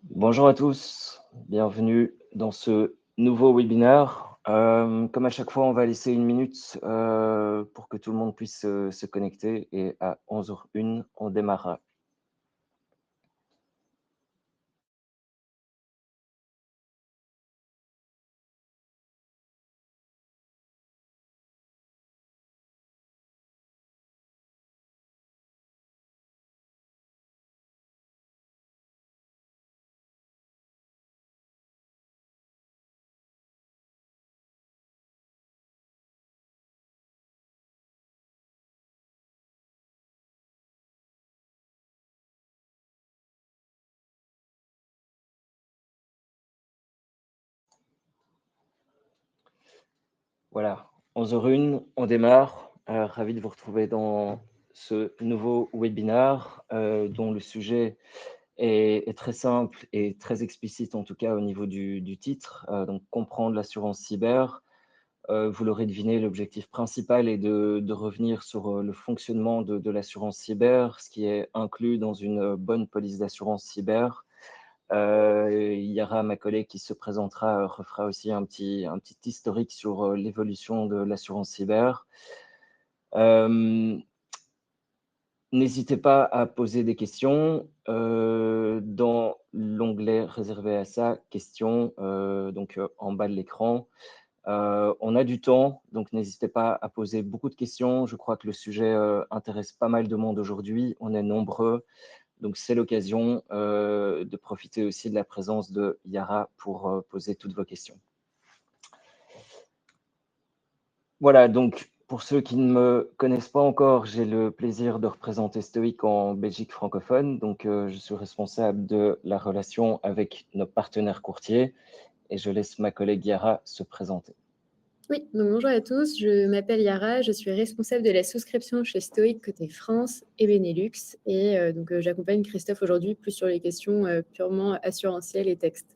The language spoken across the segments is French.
Bonjour à tous, bienvenue dans ce nouveau webinaire. Comme à chaque fois, on va laisser une minute pour que tout le monde puisse se connecter et à 11h01, on démarrera. Voilà, 11h01, on démarre. Ravi de vous retrouver dans ce nouveau webinaire dont le sujet est très simple et très explicite, en tout cas au niveau du titre. Donc, comprendre l'assurance cyber. Vous l'aurez deviné, l'objectif principal est de revenir sur le fonctionnement de l'assurance cyber, ce qui est inclus dans une bonne police d'assurance cyber. Yara, ma collègue qui se présentera, refera aussi un petit historique sur l'évolution de l'assurance cyber. N'hésitez pas à poser des questions dans l'onglet réservé à ça, questions, donc en bas de l'écran. On a du temps, donc n'hésitez pas à poser beaucoup de questions. Je crois que le sujet intéresse pas mal de monde aujourd'hui. On est nombreux, donc c'est l'occasion de profiter aussi de la présence de Yara pour poser toutes vos questions. Voilà, donc pour ceux qui ne me connaissent pas encore, j'ai le plaisir de représenter Stoic en Belgique francophone. Donc je suis responsable de la relation avec nos partenaires courtiers et je laisse ma collègue Yara se présenter. Oui, donc bonjour à tous, je m'appelle Yara, je suis responsable de la souscription chez Stoic côté France et Benelux. Et j'accompagne Christophe aujourd'hui plus sur les questions purement assurantielles et textes.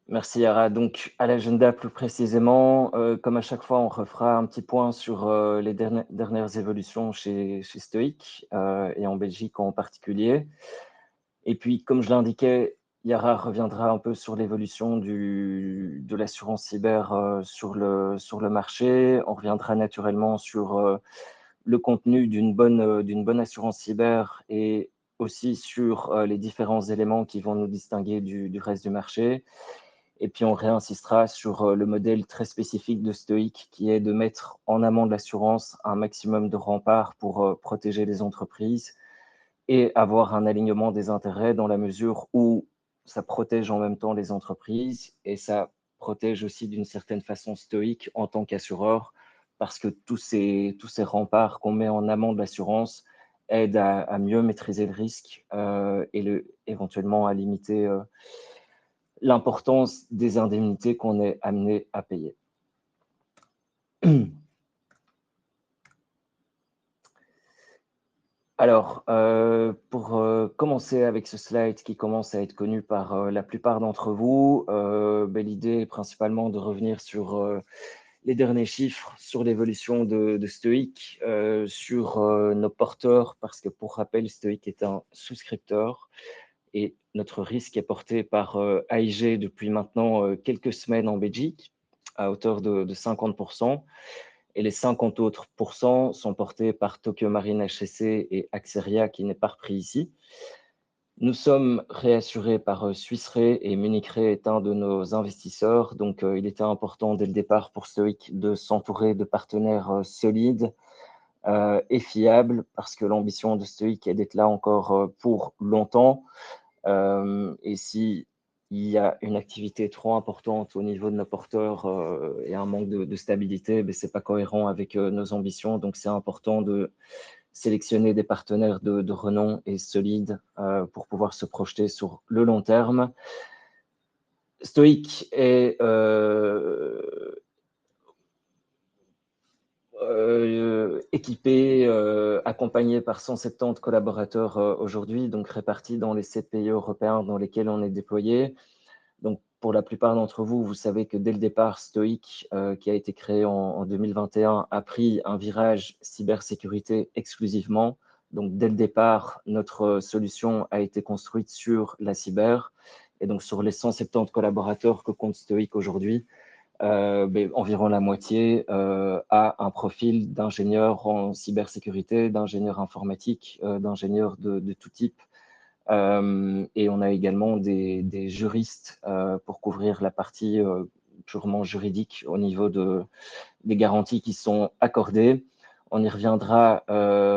Merci Yara. Donc à l'agenda plus précisément, comme à chaque fois, on refera un petit point sur les dernières évolutions chez Stoic et en Belgique en particulier. Et puis, comme je l'indiquais, Yara reviendra un peu sur l'évolution de l'assurance cyber sur le marché. On reviendra naturellement sur le contenu d'une bonne assurance cyber et aussi sur les différents éléments qui vont nous distinguer du reste du marché. Et puis, on réinsistera sur le modèle très spécifique de Stoic qui est de mettre en amont de l'assurance un maximum de remparts pour protéger les entreprises et avoir un alignement des intérêts dans la mesure où ça protège en même temps les entreprises et ça protège aussi d'une certaine façon Stoic en tant qu'assureur parce que tous ces remparts qu'on met en amont de l'assurance aident à mieux maîtriser le risque et éventuellement à limiter l'importance des indemnités qu'on est amené à payer. Alors, pour commencer avec ce slide qui commence à être connu par la plupart d'entre vous, l'idée est principalement de revenir sur les derniers chiffres, sur l'évolution de Stoic, sur nos porteurs, parce que pour rappel, Stoic est un souscripteur et notre risque est porté par AIG depuis maintenant quelques semaines en Belgique, à hauteur de 50%. Et les 50 autres pourcents sont portés par Tokyo Marine HCC et Axeria, qui n'est pas repris ici. Nous sommes réassurés par Swiss Re et Munich Re est un de nos investisseurs. Donc, il était important dès le départ pour Stoic de s'entourer de partenaires solides et fiables parce que l'ambition de Stoic est d'être là encore pour longtemps. Et si il y a une activité trop importante au niveau de nos porteurs et un manque de stabilité, ce n'est pas cohérent avec nos ambitions. Donc, c'est important de sélectionner des partenaires de renom et solides pour pouvoir se projeter sur le long terme. Stoic est équipé, accompagné par 170 collaborateurs aujourd'hui, donc répartis dans les 7 pays européens dans lesquels on est déployé. Donc, pour la plupart d'entre vous, vous savez que dès le départ, Stoic, qui a été créé en 2021, a pris un virage cybersécurité exclusivement. Donc, dès le départ, notre solution a été construite sur la cyber. Et donc, sur les 170 collaborateurs que compte Stoic aujourd'hui, environ la moitié a un profil d'ingénieur en cybersécurité, d'ingénieur informatique, d'ingénieur de tout type. Et on a également des juristes pour couvrir la partie purement juridique au niveau des garanties qui sont accordées. On y reviendra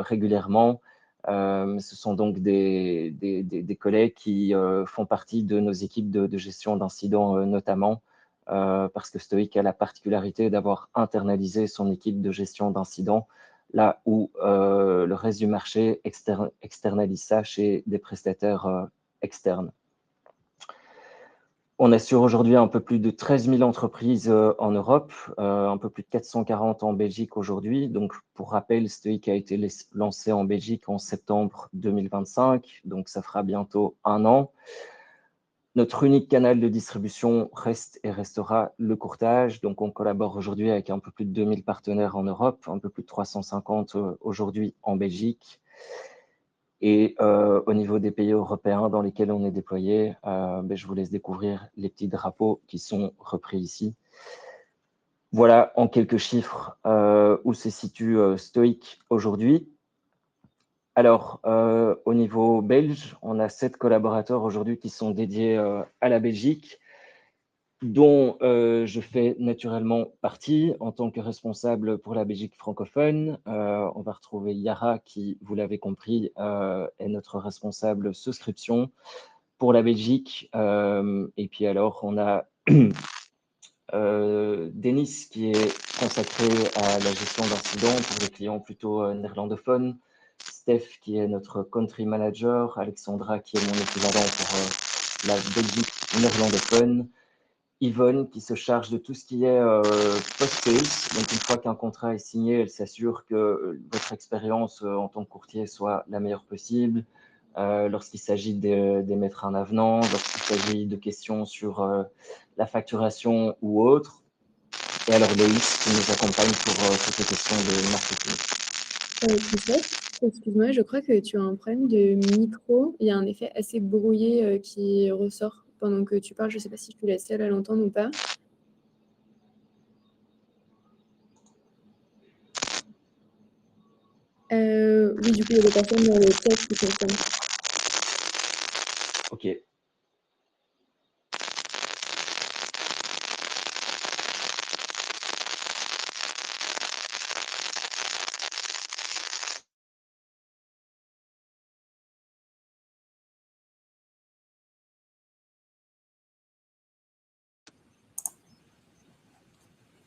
régulièrement. Ce sont donc des collègues qui font partie de nos équipes de gestion d'incidents notamment, parce que Stoic a la particularité d'avoir internalisé son équipe de gestion d'incidents, là où le reste du marché externalise ça chez des prestataires externes. On assure aujourd'hui un peu plus de 13 000 entreprises en Europe, un peu plus de 440 en Belgique aujourd'hui. Donc, pour rappel, Stoic a été lancé en Belgique en septembre 2025, donc ça fera bientôt 1 an. Notre unique canal de distribution reste et restera le courtage. Donc, on collabore aujourd'hui avec un peu plus de 2000 partenaires en Europe, un peu plus de 350 aujourd'hui en Belgique. Et au niveau des pays européens dans lesquels on est déployé, je vous laisse découvrir les petits drapeaux qui sont repris ici. Voilà en quelques chiffres où se situe Stoic aujourd'hui. Alors, au niveau belge, on a 7 collaborateurs aujourd'hui qui sont dédiés à la Belgique, dont je fais naturellement partie en tant que responsable pour la Belgique francophone. On va retrouver Yara qui, vous l'avez compris, est notre responsable souscription pour la Belgique. Et puis alors, on a Denis qui est consacré à la gestion d'incidents pour des clients plutôt néerlandophones. Steph qui est notre country manager. Alexandra qui est mon équivalent pour la Belgique néerlandophone. Yvonne qui se charge de tout ce qui est post-sales. Donc, une fois qu'un contrat est signé, elle s'assure que votre expérience en tant que courtier soit la meilleure possible. Lorsqu'il s'agit d'émettre un avenant, lorsqu'il s'agit de questions sur la facturation ou autre. Et alors, Loïs qui nous accompagne pour toutes les questions de marketing. Christophe, excuse-moi, je crois que tu as un problème de micro. Il y a un effet assez brouillé qui ressort pendant que tu parles. Je ne sais pas si je suis la seule à l'entendre ou pas. Oui, du coup, il y a des personnes dans le chat qui confirment. Ok.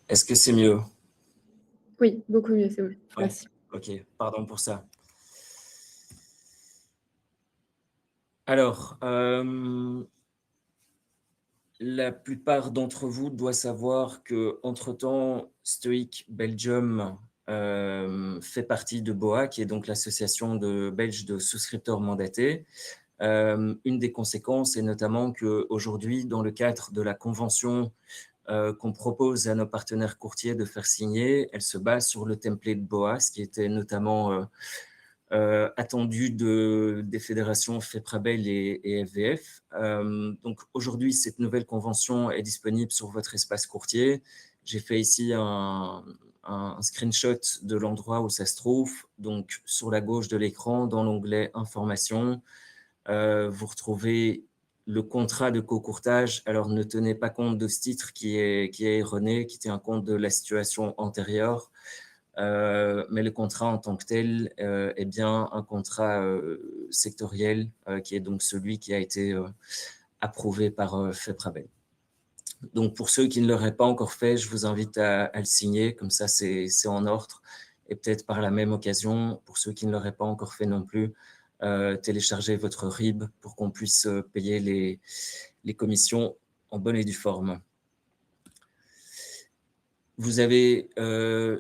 Est-ce que c'est mieux? Oui, beaucoup mieux, c'est bon. Ouais. Merci. Ok, pardon pour ça. Alors, la plupart d'entre vous doivent savoir qu'entre-temps, Stoic Belgium fait partie de BOA, qui est donc l'association belge de souscripteurs mandatés. Une des conséquences est notamment qu'aujourd'hui, dans le cadre de la convention qu'on propose à nos partenaires courtiers de faire signer, elle se base sur le template BOA, ce qui était notamment attendu des fédérations FEPRABEL et FVF. Donc aujourd'hui, cette nouvelle convention est disponible sur votre espace courtier. J'ai fait ici un screenshot de l'endroit où ça se trouve. Donc sur la gauche de l'écran, dans l'onglet Informations, vous retrouvez le contrat de co-courtage. Alors ne tenez pas compte de ce titre qui est erroné, qui tient compte de la situation antérieure. Mais le contrat en tant que tel est bien un contrat sectoriel qui est donc celui qui a été approuvé par FEPRABEL. Donc, pour ceux qui ne l'auraient pas encore fait, je vous invite à le signer, comme ça c'est en ordre. Et peut-être par la même occasion, pour ceux qui ne l'auraient pas encore fait non plus, téléchargez votre RIB pour qu'on puisse payer les commissions en bonne et due forme. Vous avez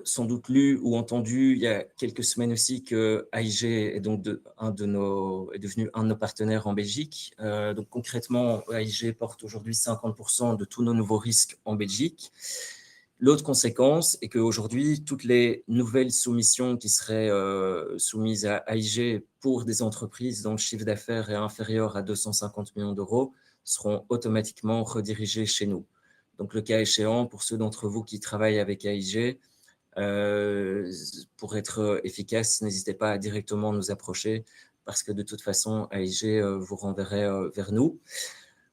sans doute lu ou entendu il y a quelques semaines aussi que AIG est donc est devenu un de nos partenaires en Belgique. Donc concrètement, AIG porte aujourd'hui 50% de tous nos nouveaux risques en Belgique. L'autre conséquence est qu'aujourd'hui, toutes les nouvelles soumissions qui seraient soumises à AIG pour des entreprises dont le chiffre d'affaires est inférieur à 250 millions d'euros seront automatiquement redirigées chez nous. Donc, le cas échéant, pour ceux d'entre vous qui travaillent avec AIG, pour être efficace, n'hésitez pas à directement nous approcher parce que de toute façon, AIG vous renverrait vers nous.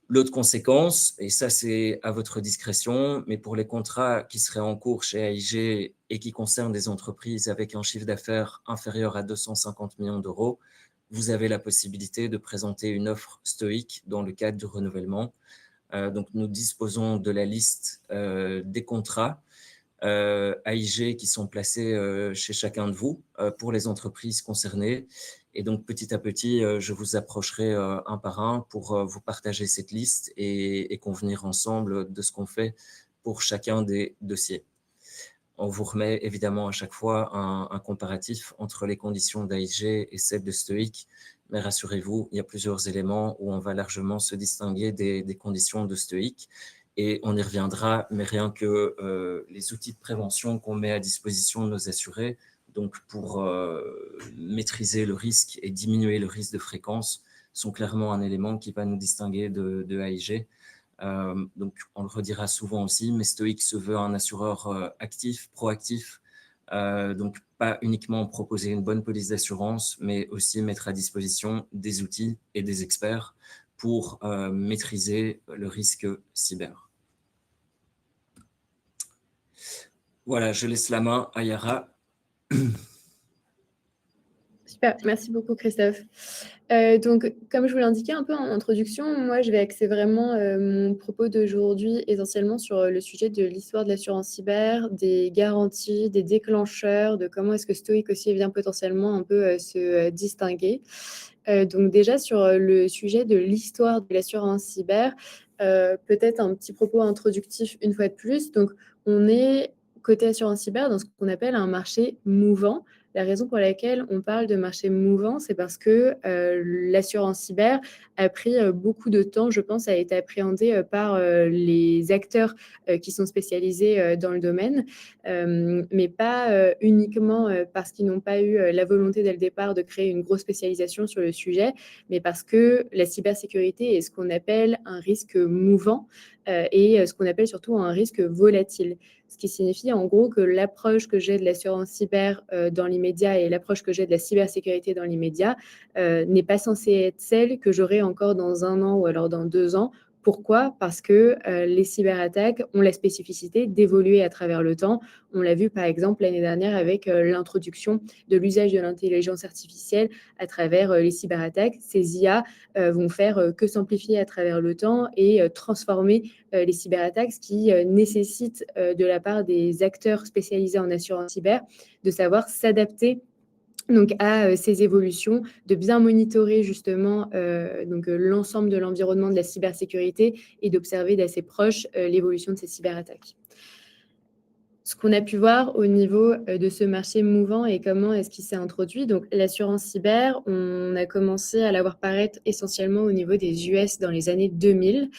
L'autre conséquence, et ça c'est à votre discrétion, mais pour les contrats qui seraient en cours chez AIG et qui concernent des entreprises avec un chiffre d'affaires inférieur à 250 millions d'euros, vous avez la possibilité de présenter une offre Stoic dans le cadre du renouvellement. Donc nous disposons de la liste des contrats AIG qui sont placés chez chacun de vous pour les entreprises concernées. Et donc, petit à petit, je vous approcherai un par un pour vous partager cette liste et convenir ensemble de ce qu'on fait pour chacun des dossiers. On vous remet évidemment à chaque fois un comparatif entre les conditions d'AIG et celles de Stoic, mais rassurez-vous, il y a plusieurs éléments où on va largement se distinguer des conditions de Stoic. Et on y reviendra, mais rien que les outils de prévention qu'on met à disposition de nos assurés, donc pour maîtriser le risque et diminuer le risque de fréquence, sont clairement un élément qui va nous distinguer de AIG. Donc, on le redira souvent aussi, mais Stoic se veut un assureur actif, proactif, donc pas uniquement proposer une bonne police d'assurance, mais aussi mettre à disposition des outils et des experts pour maîtriser le risque cyber. Voilà, je laisse la main à Yara. Super, merci beaucoup Christophe. Donc, comme je vous l'indiquais un peu en introduction, moi, je vais axer vraiment mon propos d'aujourd'hui essentiellement sur le sujet de l'histoire de l'assurance cyber, des garanties, des déclencheurs, de comment est-ce que Stoic aussi vient potentiellement un peu se distinguer. Donc déjà, sur le sujet de l'histoire de l'assurance cyber, peut-être un petit propos introductif une fois de plus. Donc, on est côté assurance cyber dans ce qu'on appelle un marché mouvant. La raison pour laquelle on parle de marché mouvant, c'est parce que l'assurance cyber a pris beaucoup de temps, je pense, à être appréhendée par les acteurs qui sont spécialisés dans le domaine, mais pas uniquement parce qu'ils n'ont pas eu la volonté dès le départ de créer une grosse spécialisation sur le sujet, mais parce que la cybersécurité est ce qu'on appelle un risque mouvant et ce qu'on appelle surtout un risque volatile. Ce qui signifie en gros que l'approche que j'ai de l'assurance cyber dans l'immédiat et l'approche que j'ai de la cybersécurité dans l'immédiat n'est pas censée être celle que j'aurai encore dans 1 an ou alors dans 2 ans. Pourquoi ? Parce que les cyberattaques ont la spécificité d'évoluer à travers le temps. On l'a vu par exemple l'année dernière avec l'introduction de l'usage de l'intelligence artificielle à travers les cyberattaques. Ces IA vont faire que s'amplifier à travers le temps et transformer les cyberattaques, ce qui nécessite de la part des acteurs spécialisés en assurance cyber de savoir s'adapter donc à ces évolutions, de bien monitorer justement l'ensemble de l'environnement de la cybersécurité et d'observer d'assez proche l'évolution de ces cyberattaques. Ce qu'on a pu voir au niveau de ce marché mouvant et comment est-ce qu'il s'est introduit. Donc, l'assurance cyber, on a commencé à la voir paraître essentiellement au niveau des US dans les années 2000.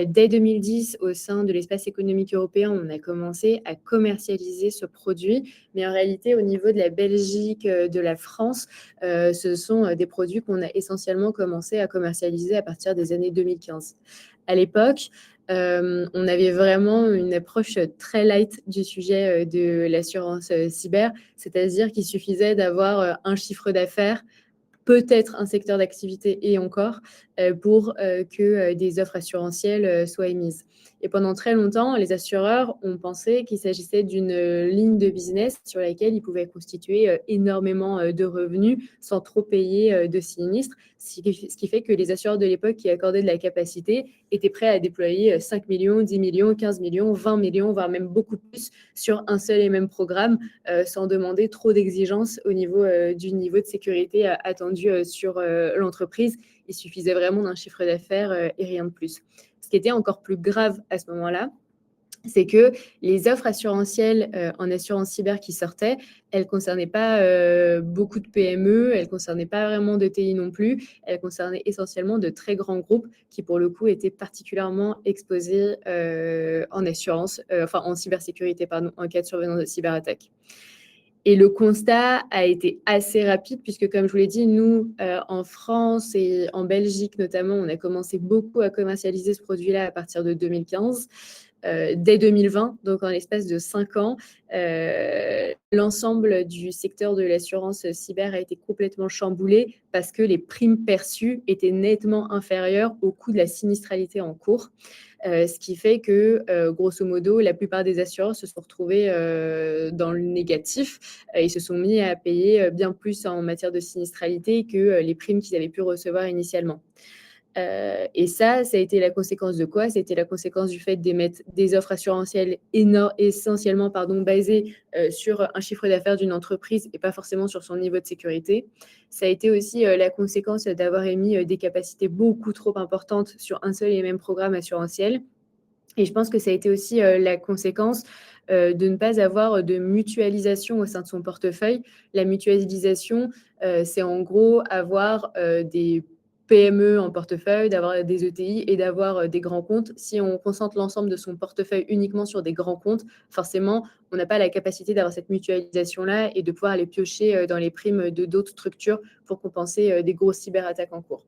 Dès 2010, au sein de l'espace économique européen, on a commencé à commercialiser ce produit. Mais en réalité, au niveau de la Belgique, de la France, ce sont des produits qu'on a essentiellement commencé à commercialiser à partir des années 2015. À l'époque, on avait vraiment une approche très light du sujet de l'assurance cyber, c'est-à-dire qu'il suffisait d'avoir un chiffre d'affaires, peut-être un secteur d'activité et encore, pour que des offres assurantielles soient émises. Et pendant très longtemps, les assureurs ont pensé qu'il s'agissait d'une ligne de business sur laquelle ils pouvaient constituer énormément de revenus sans trop payer de sinistres, ce qui fait que les assureurs de l'époque qui accordaient de la capacité étaient prêts à déployer 5 millions, 10 millions, 15 millions, 20 millions, voire même beaucoup plus sur un seul et même programme, sans demander trop d'exigences au niveau du niveau de sécurité attendu sur l'entreprise. Il suffisait vraiment d'un chiffre d'affaires et rien de plus. Ce qui était encore plus grave à ce moment-là, c'est que les offres assurantielles en assurance cyber qui sortaient, elles ne concernaient pas beaucoup de PME, elles ne concernaient pas vraiment de TI non plus, elles concernaient essentiellement de très grands groupes qui, pour le coup, étaient particulièrement exposés en assurance, enfin en cybersécurité, pardon, en cas de survenance de cyberattaque. Et le constat a été assez rapide puisque, comme je vous l'ai dit, nous, en France et en Belgique notamment, on a commencé beaucoup à commercialiser ce produit-là à partir de 2015. Dès 2020, donc en l'espace de 5 ans, l'ensemble du secteur de l'assurance cyber a été complètement chamboulé parce que les primes perçues étaient nettement inférieures au coût de la sinistralité en cours. Ce qui fait que, grosso modo, la plupart des assureurs se sont retrouvés dans le négatif. Ils se sont mis à payer bien plus en matière de sinistralité que les primes qu'ils avaient pu recevoir initialement. Et ça a été la conséquence de quoi? C'était la conséquence du fait d'émettre des offres assurantielles essentiellement basées sur un chiffre d'affaires d'une entreprise et pas forcément sur son niveau de sécurité. Ça a été aussi la conséquence d'avoir émis des capacités beaucoup trop importantes sur un seul et même programme assurantiel. Et je pense que ça a été aussi la conséquence de ne pas avoir de mutualisation au sein de son portefeuille. La mutualisation, c'est en gros avoir des PME en portefeuille, d'avoir des ETI et d'avoir des grands comptes. Si on concentre l'ensemble de son portefeuille uniquement sur des grands comptes, forcément, on n'a pas la capacité d'avoir cette mutualisation-là et de pouvoir aller piocher dans les primes de d'autres structures pour compenser des grosses cyberattaques en cours.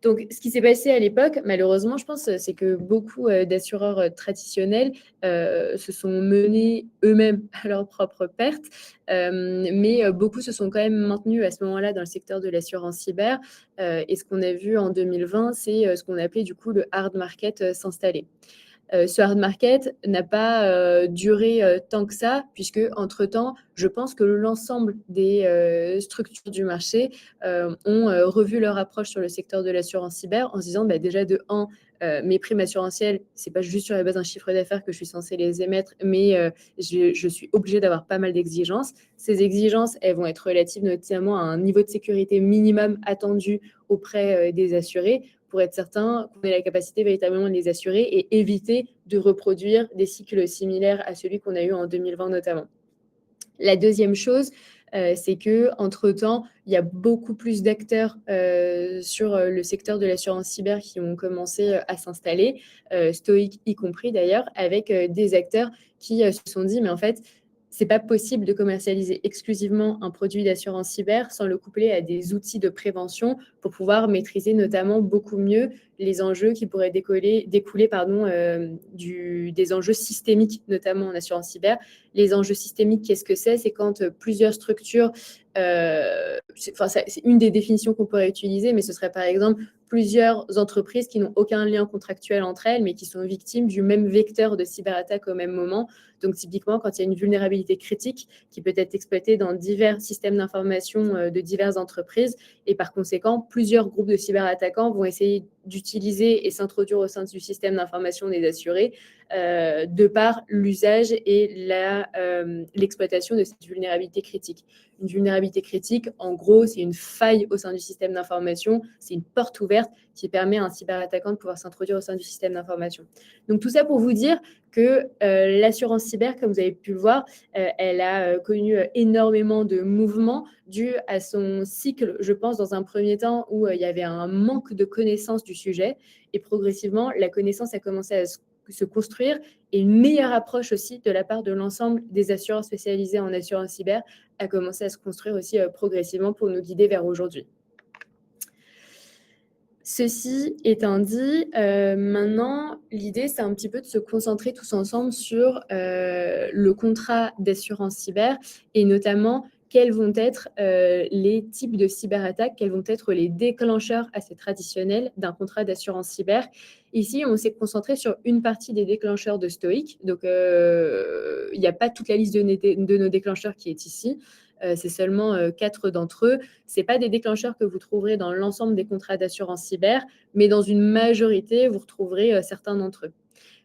Donc, ce qui s'est passé à l'époque, malheureusement, je pense, c'est que beaucoup d'assureurs traditionnels se sont menés eux-mêmes à leur propre perte, mais beaucoup se sont quand même maintenus à ce moment-là dans le secteur de l'assurance cyber. Et ce qu'on a vu en 2020, c'est ce qu'on appelait du coup le hard market s'installer. Ce hard market n'a pas duré tant que ça, puisque entre-temps, je pense que l'ensemble des structures du marché ont revu leur approche sur le secteur de l'assurance cyber en se disant déjà de 1, mes primes assurantielles, c'est pas juste sur la base d'un chiffre d'affaires que je suis censée les émettre, mais je suis obligée d'avoir pas mal d'exigences. Ces exigences, elles vont être relatives notamment à un niveau de sécurité minimum attendu auprès des assurés, pour être certain qu'on ait la capacité véritablement de les assurer et éviter de reproduire des cycles similaires à celui qu'on a eu en 2020 notamment. La deuxième chose, c'est qu'entre-temps, il y a beaucoup plus d'acteurs sur le secteur de l'assurance cyber qui ont commencé à s'installer, Stoic y compris d'ailleurs, avec des acteurs qui se sont dit, mais en fait, c'est pas possible de commercialiser exclusivement un produit d'assurance cyber sans le coupler à des outils de prévention pour pouvoir maîtriser notamment beaucoup mieux les enjeux qui pourraient découler des enjeux systémiques, notamment en assurance cyber. Les enjeux systémiques, qu'est-ce que c'est? C'est quand plusieurs structures, c'est une des définitions qu'on pourrait utiliser, mais ce serait par exemple plusieurs entreprises qui n'ont aucun lien contractuel entre elles, mais qui sont victimes du même vecteur de cyberattaque au même moment. Donc typiquement, quand il y a une vulnérabilité critique qui peut être exploitée dans divers systèmes d'information de diverses entreprises, et par conséquent, plusieurs groupes de cyberattaquants vont essayer d'utiliser et s'introduire au sein du système d'information des assurés de par l'usage et l'exploitation de cette vulnérabilité critique. Une vulnérabilité critique, en gros, c'est une faille au sein du système d'information, c'est une porte ouverte qui permet à un cyberattaquant de pouvoir s'introduire au sein du système d'information. Donc tout ça pour vous dire que l'assurance cyber, comme vous avez pu le voir, elle a connu énormément de mouvements dû à son cycle, je pense, dans un premier temps où il y avait un manque de connaissance du sujet et progressivement, la connaissance a commencé à se construire et une meilleure approche aussi de la part de l'ensemble des assureurs spécialisés en assurance cyber a commencé à se construire aussi progressivement pour nous guider vers aujourd'hui. Ceci étant dit, maintenant, l'idée, c'est un petit peu de se concentrer tous ensemble sur le contrat d'assurance cyber et notamment quels vont être les types de cyberattaques, quels vont être les déclencheurs assez traditionnels d'un contrat d'assurance cyber. Ici, on s'est concentré sur une partie des déclencheurs de Stoic. Donc, il n'y a pas toute la liste de nos déclencheurs qui est ici. C'est seulement 4 d'entre eux. Ce pas des déclencheurs que vous trouverez dans l'ensemble des contrats d'assurance cyber, mais dans une majorité, vous retrouverez certains d'entre eux.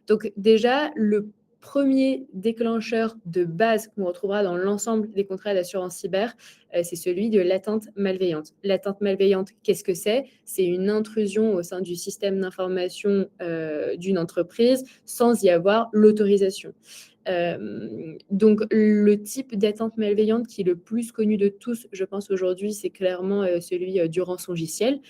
Donc déjà, le premier déclencheur de base qu'on retrouvera dans l'ensemble des contrats d'assurance cyber, c'est celui de l'atteinte malveillante. L'atteinte malveillante, qu'est-ce que c'est? C'est une intrusion au sein du système d'information d'une entreprise sans y avoir l'autorisation. Donc, le type d'atteinte malveillante qui est le plus connu de tous, je pense aujourd'hui, c'est clairement celui du rançongiciel,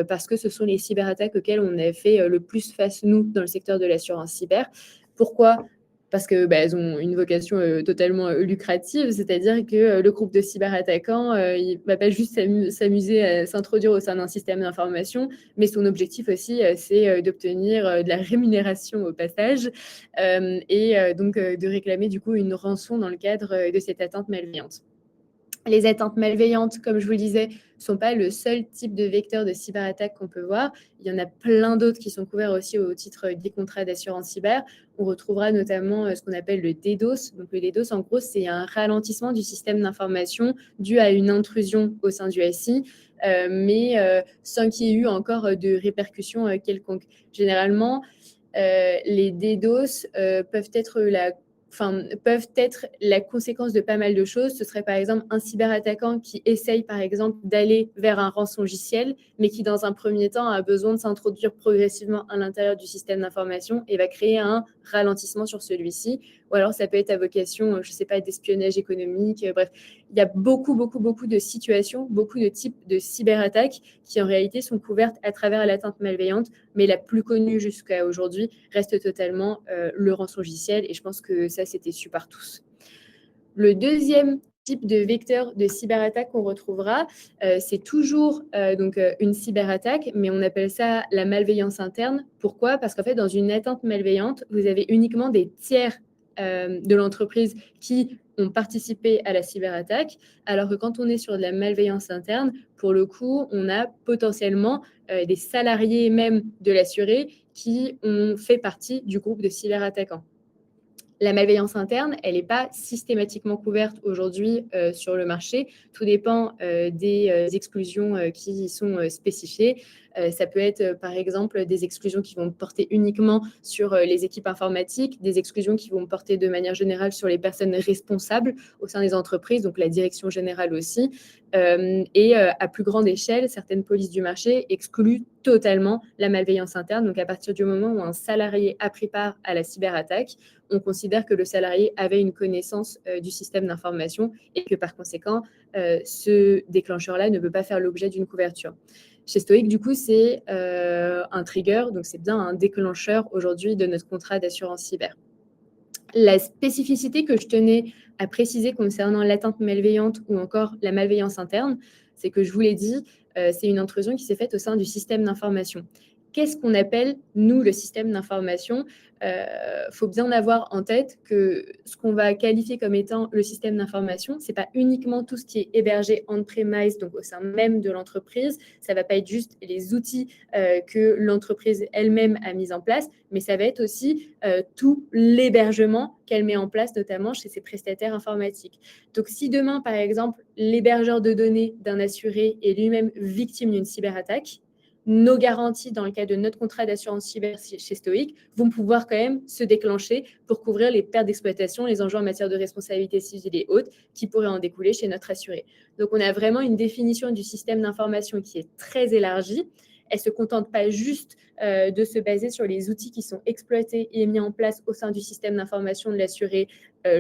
parce que ce sont les cyberattaques auxquelles on a fait le plus face, nous, dans le secteur de l'assurance cyber. Pourquoi? Parce que elles ont une vocation totalement lucrative, c'est-à-dire que le groupe de cyberattaquants, il ne va pas juste s'amuser à s'introduire au sein d'un système d'information, mais son objectif aussi, c'est d'obtenir de la rémunération au passage et donc de réclamer du coup une rançon dans le cadre de cette atteinte malveillante. Les atteintes malveillantes, comme je vous le disais, ne sont pas le seul type de vecteur de cyberattaque qu'on peut voir. Il y en a plein d'autres qui sont couverts aussi au titre des contrats d'assurance cyber. On retrouvera notamment ce qu'on appelle le DDoS. Donc, le DDoS, en gros, c'est un ralentissement du système d'information dû à une intrusion au sein du SI, mais sans qu'il y ait eu encore de répercussions quelconques. Généralement, les DDoS peuvent être la conséquence de pas mal de choses. Ce serait par exemple un cyberattaquant qui essaye par exemple d'aller vers un rançongiciel, mais qui dans un premier temps a besoin de s'introduire progressivement à l'intérieur du système d'information et va créer un ralentissement sur celui-ci. Ou alors ça peut être à vocation, je ne sais pas, d'espionnage économique. Bref, il y a beaucoup de situations, beaucoup de types de cyberattaques qui en réalité sont couvertes à travers l'atteinte malveillante, mais la plus connue jusqu'à aujourd'hui reste totalement le rançongiciel, et je pense que ça, c'était su par tous. Le deuxième type de vecteur de cyberattaque qu'on retrouvera, c'est toujours une cyberattaque, mais on appelle ça la malveillance interne. Pourquoi? Parce qu'en fait, dans une atteinte malveillante, vous avez uniquement des tiers de l'entreprise qui ont participé à la cyberattaque, alors que quand on est sur de la malveillance interne, pour le coup, on a potentiellement des salariés même de l'assuré qui ont fait partie du groupe de cyberattaquants. La malveillance interne, elle n'est pas systématiquement couverte aujourd'hui sur le marché. Tout dépend des exclusions qui y sont spécifiées. Ça peut être, par exemple, des exclusions qui vont porter uniquement sur les équipes informatiques, des exclusions qui vont porter de manière générale sur les personnes responsables au sein des entreprises, donc la direction générale aussi. Et à plus grande échelle, certaines polices du marché excluent totalement la malveillance interne. Donc, à partir du moment où un salarié a pris part à la cyberattaque, on considère que le salarié avait une connaissance du système d'information et que par conséquent, ce déclencheur-là ne peut pas faire l'objet d'une couverture. Chez Stoic, du coup, c'est un trigger, donc c'est bien un déclencheur aujourd'hui de notre contrat d'assurance cyber. La spécificité que je tenais à préciser concernant l'atteinte malveillante ou encore la malveillance interne, c'est que je vous l'ai dit, c'est une intrusion qui s'est faite au sein du système d'information. Qu'est-ce qu'on appelle, nous, le système d'information? Faut bien avoir en tête que ce qu'on va qualifier comme étant le système d'information, c'est pas uniquement tout ce qui est hébergé on-premise, donc au sein même de l'entreprise. Ça va pas être juste les outils que l'entreprise elle-même a mis en place, mais ça va être aussi tout l'hébergement qu'elle met en place, notamment chez ses prestataires informatiques. Donc, si demain, par exemple, l'hébergeur de données d'un assuré est lui-même victime d'une cyberattaque, nos garanties dans le cas de notre contrat d'assurance cyber chez Stoic vont pouvoir quand même se déclencher pour couvrir les pertes d'exploitation, les enjeux en matière de responsabilité civile et autres qui pourraient en découler chez notre assuré. Donc, on a vraiment une définition du système d'information qui est très élargie. Elle ne se contente pas juste de se baser sur les outils qui sont exploités et mis en place au sein du système d'information de l'assuré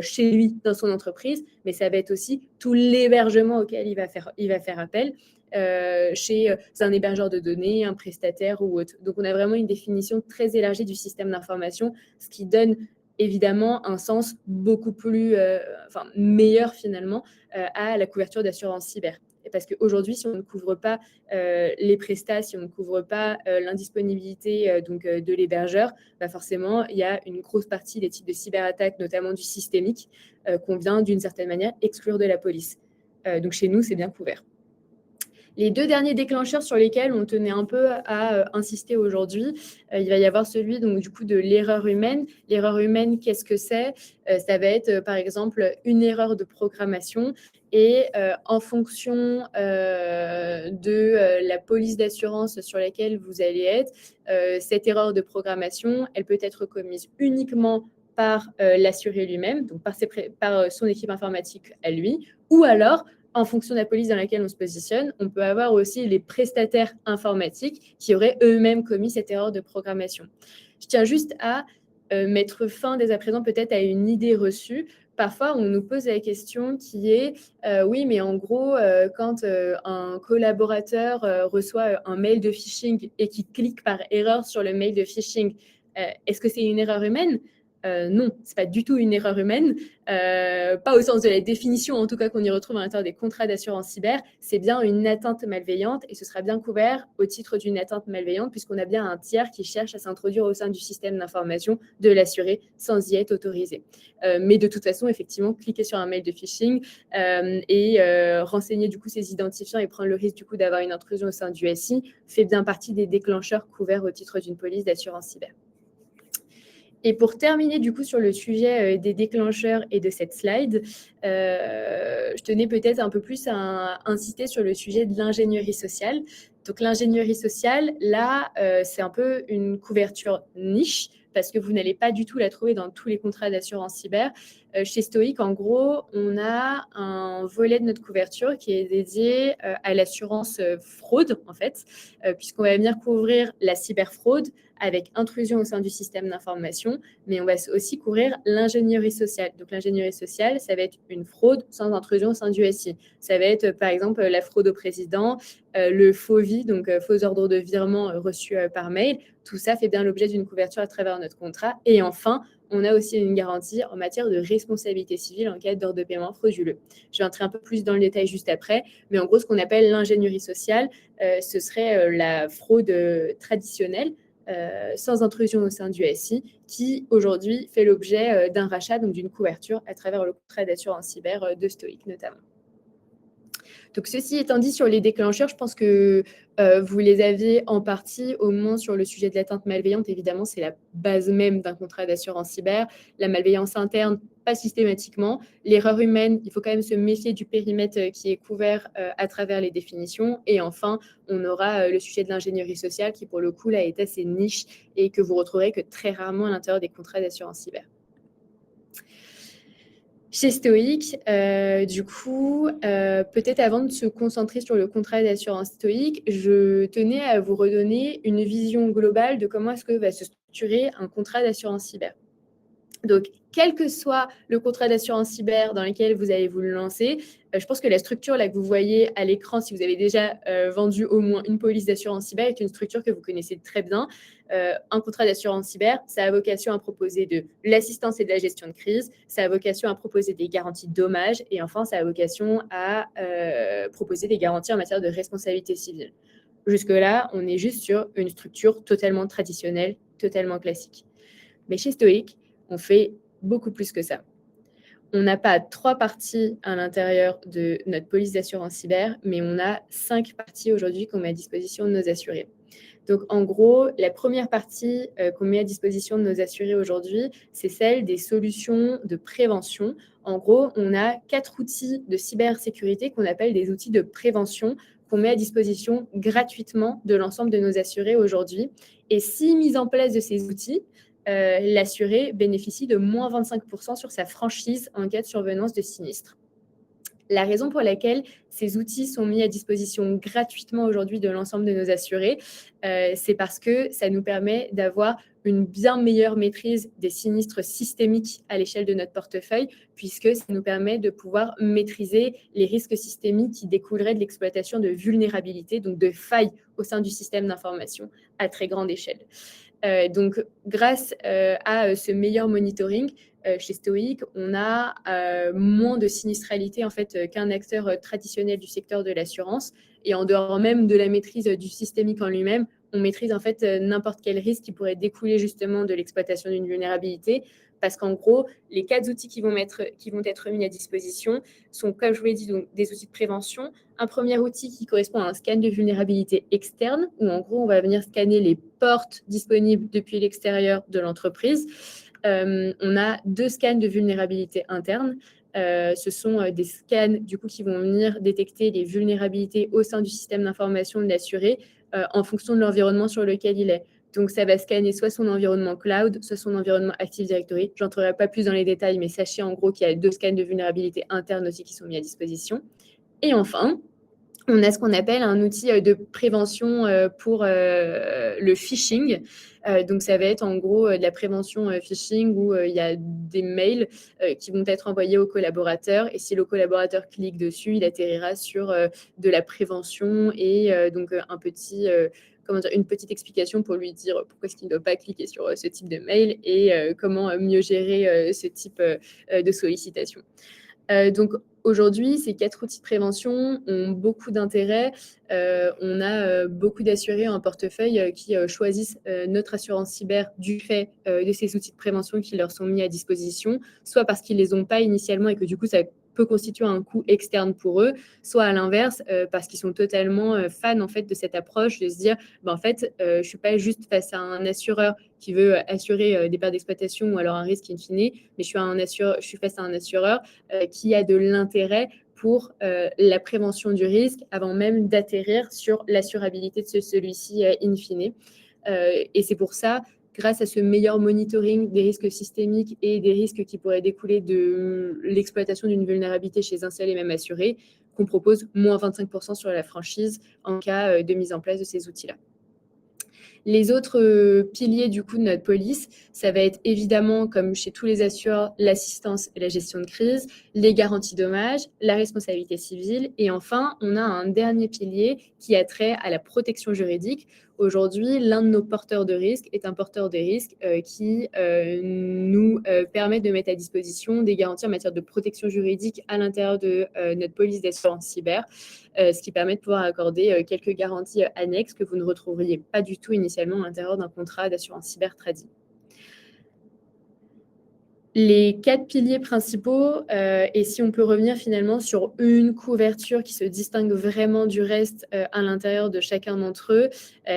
chez lui, dans son entreprise, mais ça va être aussi tout l'hébergement auquel il va faire appel chez un hébergeur de données, un prestataire ou autre. Donc, on a vraiment une définition très élargie du système d'information, ce qui donne évidemment un sens beaucoup plus meilleur finalement à la couverture d'assurance cyber. Parce qu'aujourd'hui, si on ne couvre pas les prestats, si on ne couvre pas l'indisponibilité de l'hébergeur, forcément, il y a une grosse partie des types de cyberattaques, notamment du systémique, qu'on vient d'une certaine manière exclure de la police. Donc chez nous, c'est bien couvert. Les deux derniers déclencheurs sur lesquels on tenait un peu à insister aujourd'hui, il va y avoir celui donc, du coup, de l'erreur humaine. L'erreur humaine, qu'est-ce que c'est? Ça va être, par exemple, une erreur de programmation et en fonction de la police d'assurance sur laquelle vous allez être, cette erreur de programmation, elle peut être commise uniquement par l'assuré lui-même, donc par son équipe informatique à lui, ou alors, en fonction de la police dans laquelle on se positionne, on peut avoir aussi les prestataires informatiques qui auraient eux-mêmes commis cette erreur de programmation. Je tiens juste à mettre fin dès à présent peut-être à une idée reçue. Parfois, on nous pose la question qui est oui, mais en gros, quand un collaborateur reçoit un mail de phishing et qui clique par erreur sur le mail de phishing, est-ce que c'est une erreur humaine? Non, ce n'est pas du tout une erreur humaine, pas au sens de la définition, en tout cas qu'on y retrouve à l'intérieur des contrats d'assurance cyber, c'est bien une atteinte malveillante et ce sera bien couvert au titre d'une atteinte malveillante puisqu'on a bien un tiers qui cherche à s'introduire au sein du système d'information de l'assuré sans y être autorisé. Mais de toute façon, effectivement, cliquer sur un mail de phishing et renseigner du coup ses identifiants et prendre le risque du coup d'avoir une intrusion au sein du SI fait bien partie des déclencheurs couverts au titre d'une police d'assurance cyber. Et pour terminer du coup sur le sujet des déclencheurs et de cette slide, je tenais peut-être un peu plus à insister sur le sujet de l'ingénierie sociale. Donc l'ingénierie sociale, là, c'est un peu une couverture niche parce que vous n'allez pas du tout la trouver dans tous les contrats d'assurance cyber. Chez Stoic, en gros, on a un volet de notre couverture qui est dédié à l'assurance fraude, en fait, puisqu'on va venir couvrir la cyberfraude, avec intrusion au sein du système d'information, mais on va aussi couvrir l'ingénierie sociale. Donc l'ingénierie sociale, ça va être une fraude sans intrusion au sein du SI. Ça va être par exemple la fraude au président, le faux vie, donc faux ordre de virement reçu par mail. Tout ça fait bien l'objet d'une couverture à travers notre contrat. Et enfin, on a aussi une garantie en matière de responsabilité civile en cas d'ordre de paiement frauduleux. Je vais entrer un peu plus dans le détail juste après, mais en gros, ce qu'on appelle l'ingénierie sociale, ce serait la fraude traditionnelle, sans intrusion au sein du SI, qui aujourd'hui fait l'objet d'un rachat, donc d'une couverture à travers le contrat d'assurance cyber de Stoic notamment. Donc, ceci étant dit, sur les déclencheurs, je pense que vous les avez en partie, au moins sur le sujet de l'atteinte malveillante. Évidemment, c'est la base même d'un contrat d'assurance cyber. La malveillance interne, pas systématiquement. L'erreur humaine, il faut quand même se méfier du périmètre qui est couvert à travers les définitions. Et enfin, on aura le sujet de l'ingénierie sociale qui, pour le coup, là, est assez niche et que vous retrouverez que très rarement à l'intérieur des contrats d'assurance cyber. Chez Stoic, du coup, peut-être avant de se concentrer sur le contrat d'assurance Stoic, je tenais à vous redonner une vision globale de comment est-ce que va se structurer un contrat d'assurance cyber. Donc, quel que soit le contrat d'assurance cyber dans lequel vous allez vous le lancer, je pense que la structure là, que vous voyez à l'écran, si vous avez déjà vendu au moins une police d'assurance cyber, est une structure que vous connaissez très bien. Un contrat d'assurance cyber, ça a vocation à proposer de l'assistance et de la gestion de crise, ça a vocation à proposer des garanties de dommages et enfin, ça a vocation à proposer des garanties en matière de responsabilité civile. Jusque-là, on est juste sur une structure totalement traditionnelle, totalement classique. Mais chez Stoic, on fait beaucoup plus que ça. On n'a pas 3 parties à l'intérieur de notre police d'assurance cyber, mais on a 5 parties aujourd'hui qu'on met à disposition de nos assurés. Donc, en gros, la première partie qu'on met à disposition de nos assurés aujourd'hui, c'est celle des solutions de prévention. En gros, on a 4 outils de cybersécurité qu'on appelle des outils de prévention qu'on met à disposition gratuitement de l'ensemble de nos assurés aujourd'hui. Et si mise en place de ces outils, l'assuré bénéficie de moins 25% sur sa franchise en cas de survenance de sinistre. La raison pour laquelle ces outils sont mis à disposition gratuitement aujourd'hui de l'ensemble de nos assurés, c'est parce que ça nous permet d'avoir une bien meilleure maîtrise des sinistres systémiques à l'échelle de notre portefeuille, puisque ça nous permet de pouvoir maîtriser les risques systémiques qui découleraient de l'exploitation de vulnérabilités, donc de failles au sein du système d'information à très grande échelle. Donc, grâce à ce meilleur monitoring, chez Stoic, on a moins de sinistralité en fait, qu'un acteur traditionnel du secteur de l'assurance. Et en dehors même de la maîtrise du systémique en lui-même, on maîtrise en fait n'importe quel risque qui pourrait découler justement de l'exploitation d'une vulnérabilité. Parce qu'en gros, les 4 outils qui vont être mis à disposition sont, comme je vous l'ai dit, donc, des outils de prévention. Un premier outil qui correspond à un scan de vulnérabilité externe, où en gros, on va venir scanner les portes disponibles depuis l'extérieur de l'entreprise. On a 2 scans de vulnérabilité interne. Ce sont des scans du coup, qui vont venir détecter les vulnérabilités au sein du système d'information de l'assuré en fonction de l'environnement sur lequel il est. Donc, ça va scanner soit son environnement cloud, soit son environnement Active Directory. Je n'entrerai pas plus dans les détails, mais sachez en gros qu'il y a 2 scans de vulnérabilité interne aussi qui sont mis à disposition. Et enfin, on a ce qu'on appelle un outil de prévention pour le phishing. Donc, ça va être en gros de la prévention phishing où il y a des mails qui vont être envoyés aux collaborateurs. Et si le collaborateur clique dessus, il atterrira sur de la prévention et donc une petite explication pour lui dire pourquoi est-ce qu'il ne doit pas cliquer sur ce type de mail et comment mieux gérer ce type de sollicitation. Donc aujourd'hui, ces 4 outils de prévention ont beaucoup d'intérêt. On a beaucoup d'assurés en portefeuille qui choisissent notre assurance cyber du fait de ces outils de prévention qui leur sont mis à disposition, soit parce qu'ils ne les ont pas initialement et que du coup, ça peut constituer un coût externe pour eux, soit à l'inverse, parce qu'ils sont totalement fans en fait, de cette approche, de se dire, en fait, je ne suis pas juste face à un assureur qui veut assurer des pertes d'exploitation ou alors un risque in fine, mais je suis face à un assureur qui a de l'intérêt pour la prévention du risque avant même d'atterrir sur l'assurabilité de celui-ci in fine. Et c'est pour ça, grâce à ce meilleur monitoring des risques systémiques et des risques qui pourraient découler de l'exploitation d'une vulnérabilité chez un seul et même assuré, qu'on propose moins 25% sur la franchise en cas de mise en place de ces outils-là. Les autres piliers du coup de notre police, ça va être évidemment, comme chez tous les assureurs, l'assistance et la gestion de crise, les garanties dommages, la responsabilité civile et enfin, on a un dernier pilier qui a trait à la protection juridique. Aujourd'hui, l'un de nos porteurs de risque est un porteur de risque qui nous permet de mettre à disposition des garanties en matière de protection juridique à l'intérieur de notre police d'assurance cyber, ce qui permet de pouvoir accorder quelques garanties annexes que vous ne retrouveriez pas du tout initialement à l'intérieur d'un contrat d'assurance cyber tradit. Les 4 piliers principaux, et si on peut revenir finalement sur une couverture qui se distingue vraiment du reste à l'intérieur de chacun d'entre eux,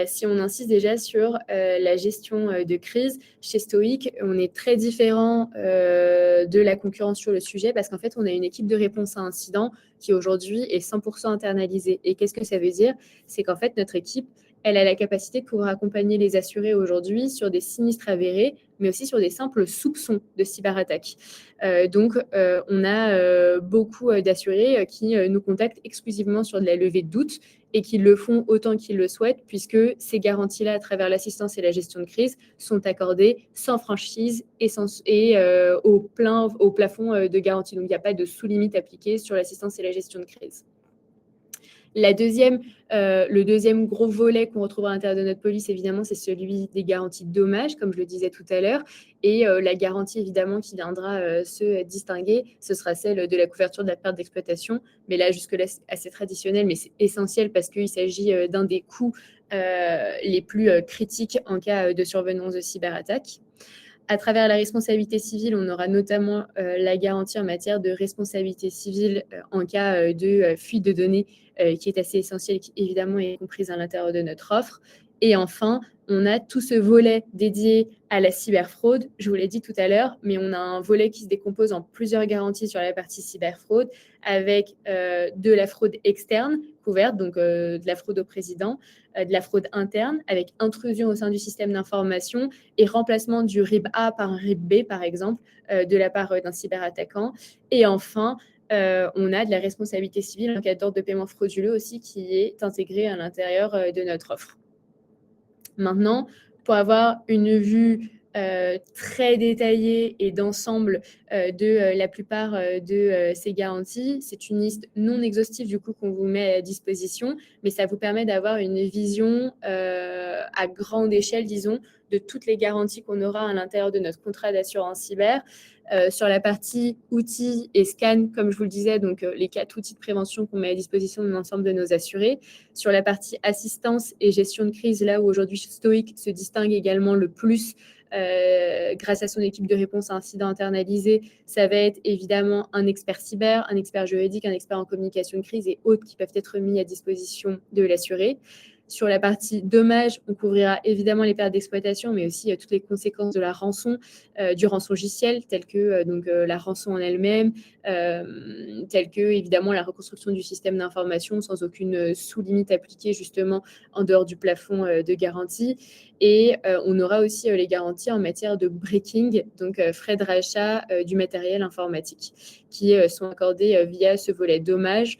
si on insiste déjà sur la gestion de crise, chez Stoic, on est très différent de la concurrence sur le sujet parce qu'en fait, on a une équipe de réponse à incident qui aujourd'hui est 100% internalisée. Et qu'est-ce que ça veut dire? C'est qu'en fait, notre équipe, elle a la capacité de pouvoir accompagner les assurés aujourd'hui sur des sinistres avérés, mais aussi sur des simples soupçons de cyberattaque. Donc, on a beaucoup d'assurés qui nous contactent exclusivement sur de la levée de doute et qui le font autant qu'ils le souhaitent, puisque ces garanties-là, à travers l'assistance et la gestion de crise, sont accordées sans franchise et au plafond de garantie. Donc, il n'y a pas de sous-limite appliquée sur l'assistance et la gestion de crise. Le deuxième gros volet qu'on retrouvera à l'intérieur de notre police, évidemment, c'est celui des garanties de dommages, comme je le disais tout à l'heure. Et la garantie, évidemment, qui viendra se distinguer, ce sera celle de la couverture de la perte d'exploitation. Mais là, jusque-là, c'est assez traditionnel, mais c'est essentiel parce qu'il s'agit d'un des coûts les plus critiques en cas de survenance de cyberattaque. À travers la responsabilité civile, on aura notamment la garantie en matière de responsabilité civile en cas de fuite de données qui est assez essentielle, qui évidemment est comprise à l'intérieur de notre offre. Et enfin, on a tout ce volet dédié à la cyberfraude, je vous l'ai dit tout à l'heure, mais on a un volet qui se décompose en plusieurs garanties sur la partie cyberfraude, avec de la fraude externe couverte, donc de la fraude au président, de la fraude interne, avec intrusion au sein du système d'information et remplacement du RIB A par un RIB B, par exemple, de la part d'un cyberattaquant. Et enfin, on a de la responsabilité civile en cas d'ordre de paiement frauduleux aussi qui est intégrée à l'intérieur de notre offre. Maintenant, pour avoir une vue très détaillée et d'ensemble de la plupart de ces garanties, c'est une liste non exhaustive du coup qu'on vous met à disposition, mais ça vous permet d'avoir une vision à grande échelle, disons, de toutes les garanties qu'on aura à l'intérieur de notre contrat d'assurance cyber. Sur la partie outils et scan, comme je vous le disais, donc les 4 outils de prévention qu'on met à disposition de l'ensemble de nos assurés. Sur la partie assistance et gestion de crise, là où aujourd'hui Stoic se distingue également le plus grâce à son équipe de réponse à incidents internalisés, ça va être évidemment un expert cyber, un expert juridique, un expert en communication de crise et autres qui peuvent être mis à disposition de l'assuré. Sur la partie dommages, on couvrira évidemment les pertes d'exploitation, mais aussi toutes les conséquences de la rançon, du rançongiciel, telles que la rançon en elle-même, telles que évidemment la reconstruction du système d'information sans aucune sous-limite appliquée justement en dehors du plafond de garantie. Et on aura aussi les garanties en matière de breaking, donc frais de rachat du matériel informatique, qui sont accordés via ce volet dommages.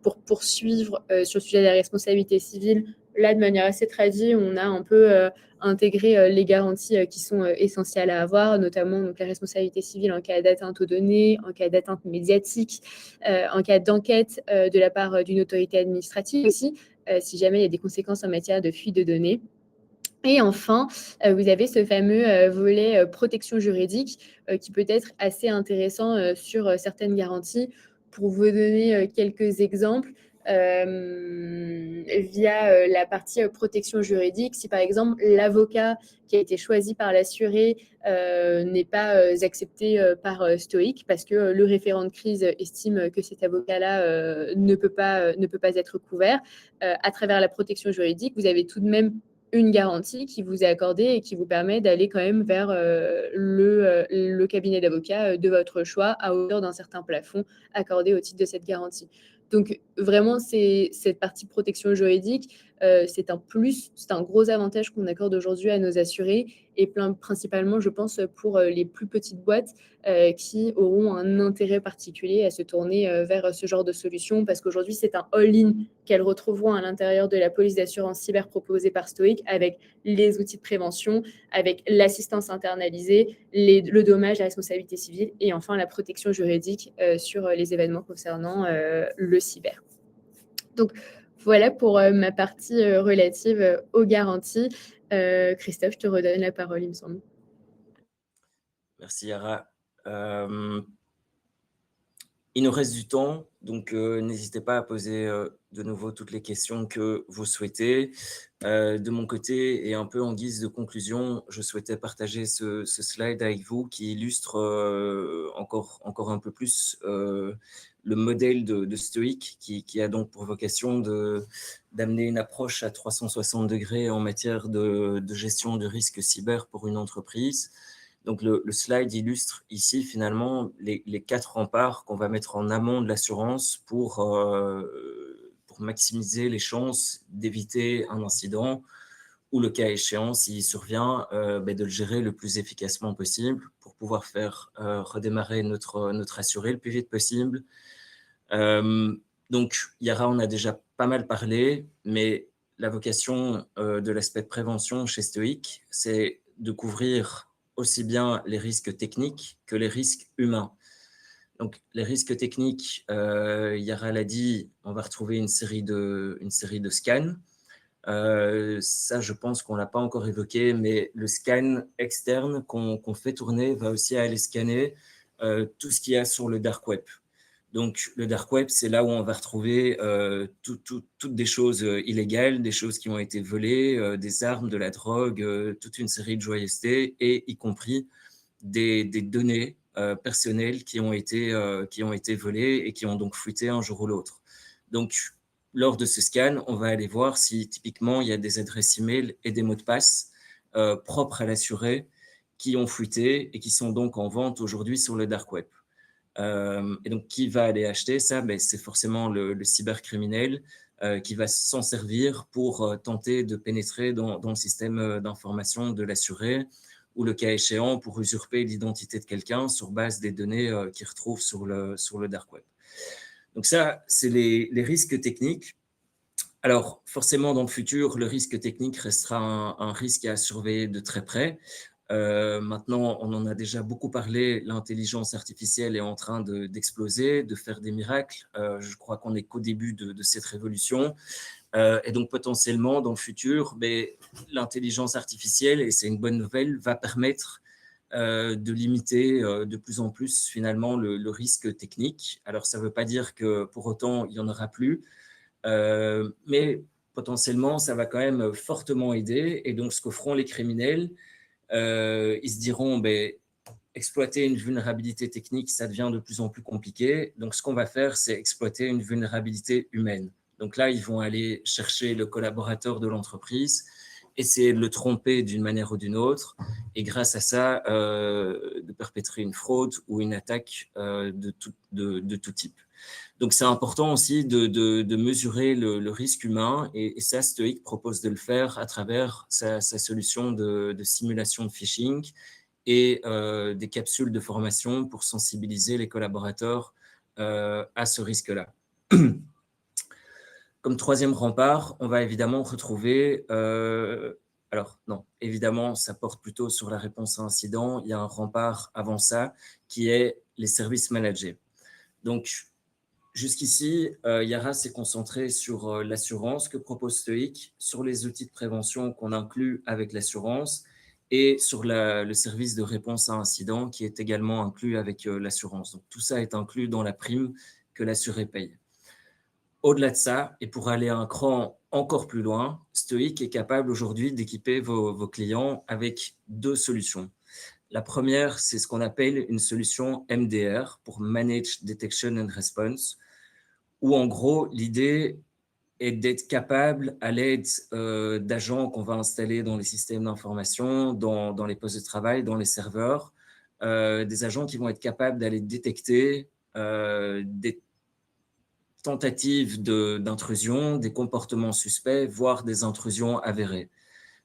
Pour poursuivre sur le sujet de la responsabilité civile, là, de manière assez tradie, on a un peu intégré les garanties qui sont essentielles à avoir, notamment donc, la responsabilité civile en cas d'atteinte aux données, en cas d'atteinte médiatique, en cas d'enquête de la part d'une autorité administrative aussi, si jamais il y a des conséquences en matière de fuite de données. Et enfin, vous avez ce fameux volet protection juridique qui peut être assez intéressant sur certaines garanties. Pour vous donner quelques exemples, via la partie protection juridique, si par exemple l'avocat qui a été choisi par l'assuré n'est pas accepté par Stoic parce que le référent de crise estime que cet avocat-là ne peut pas être couvert, à travers la protection juridique, vous avez tout de même une garantie qui vous est accordée et qui vous permet d'aller quand même vers le cabinet d'avocat de votre choix à hauteur d'un certain plafond accordé au titre de cette garantie. Donc vraiment, cette partie protection juridique, c'est un plus, c'est un gros avantage qu'on accorde aujourd'hui à nos assurés et principalement, je pense, pour les plus petites boîtes qui auront un intérêt particulier à se tourner vers ce genre de solution parce qu'aujourd'hui, c'est un all-in qu'elles retrouveront à l'intérieur de la police d'assurance cyber proposée par Stoic avec les outils de prévention, avec l'assistance internalisée, le dommage, la responsabilité civile et enfin la protection juridique sur les événements concernant le cyber. Donc, voilà pour ma partie relative aux garanties. Christophe, je te redonne la parole, il me semble. Merci Yara. Il nous reste du temps, donc n'hésitez pas à poser de nouveau toutes les questions que vous souhaitez. De mon côté, et un peu en guise de conclusion, je souhaitais partager ce slide avec vous qui illustre encore un peu plus le modèle de Stoic, qui a donc pour vocation d'amener une approche à 360 degrés en matière de gestion du risque cyber pour une entreprise. Donc, le slide illustre ici finalement les 4 remparts qu'on va mettre en amont de l'assurance pour maximiser les chances d'éviter un incident ou, le cas échéant, s'il survient, de le gérer le plus efficacement possible pour pouvoir faire redémarrer notre assuré le plus vite possible. Donc, Yara en a déjà pas mal parlé, mais la vocation de l'aspect de prévention chez Stoic, c'est de couvrir aussi bien les risques techniques que les risques humains. Donc, les risques techniques, Yara l'a dit, on va retrouver une série de scans. Ça, je pense qu'on ne l'a pas encore évoqué, mais le scan externe qu'on fait tourner va aussi aller scanner tout ce qu'il y a sur le dark web. Donc, le dark web, c'est là où on va retrouver toutes des choses illégales, des choses qui ont été volées, des armes, de la drogue, toute une série de joyeusetés, et y compris des données personnelles qui ont été volées et qui ont donc fuité un jour ou l'autre. Donc, lors de ce scan, on va aller voir si typiquement il y a des adresses email et des mots de passe propres à l'assuré qui ont fuité et qui sont donc en vente aujourd'hui sur le dark web. Et donc, qui va aller acheter ça? C'est forcément le cybercriminel qui va s'en servir pour tenter de pénétrer dans le système d'information de l'assuré, ou, le cas échéant, pour usurper l'identité de quelqu'un sur base des données qu'il retrouve sur le dark web. Donc ça, c'est les risques techniques. Alors, forcément, dans le futur, le risque technique restera un risque à surveiller de très près. Maintenant, on en a déjà beaucoup parlé, l'intelligence artificielle est en train d'exploser, de faire des miracles. Je crois qu'on n'est qu'au début de cette révolution. Et donc, potentiellement, dans le futur, l'intelligence artificielle, et c'est une bonne nouvelle, va permettre de limiter de plus en plus, finalement, le risque technique. Alors, ça ne veut pas dire que, pour autant, il n'y en aura plus, mais potentiellement, ça va quand même fortement aider. Et donc, ce que feront les criminels, ils se diront, exploiter une vulnérabilité technique, ça devient de plus en plus compliqué. Donc, ce qu'on va faire, c'est exploiter une vulnérabilité humaine. Donc là, ils vont aller chercher le collaborateur de l'entreprise, essayer de le tromper d'une manière ou d'une autre, et grâce à ça, de perpétrer une fraude ou une attaque de tout type. Donc, c'est important aussi de mesurer le risque humain, et ça, Stoic propose de le faire à travers sa solution de simulation de phishing et des capsules de formation pour sensibiliser les collaborateurs à ce risque-là. Comme troisième rempart, on va évidemment retrouver, alors non, évidemment, ça porte plutôt sur la réponse à incident. Il y a un rempart avant ça qui est les services managés. Donc, jusqu'ici, Yara s'est concentré sur l'assurance que propose Stoic, sur les outils de prévention qu'on inclut avec l'assurance et sur le service de réponse à incident qui est également inclus avec l'assurance. Donc, tout ça est inclus dans la prime que l'assuré paye. Au-delà de ça, et pour aller un cran encore plus loin, Stoic est capable aujourd'hui d'équiper vos clients avec deux solutions. La première, c'est ce qu'on appelle une solution MDR, pour Managed Detection and Response, où en gros, l'idée est d'être capable, à l'aide d'agents qu'on va installer dans les systèmes d'information, dans les postes de travail, dans les serveurs, des agents qui vont être capables d'aller détecter des tentatives d'intrusion, des comportements suspects, voire des intrusions avérées.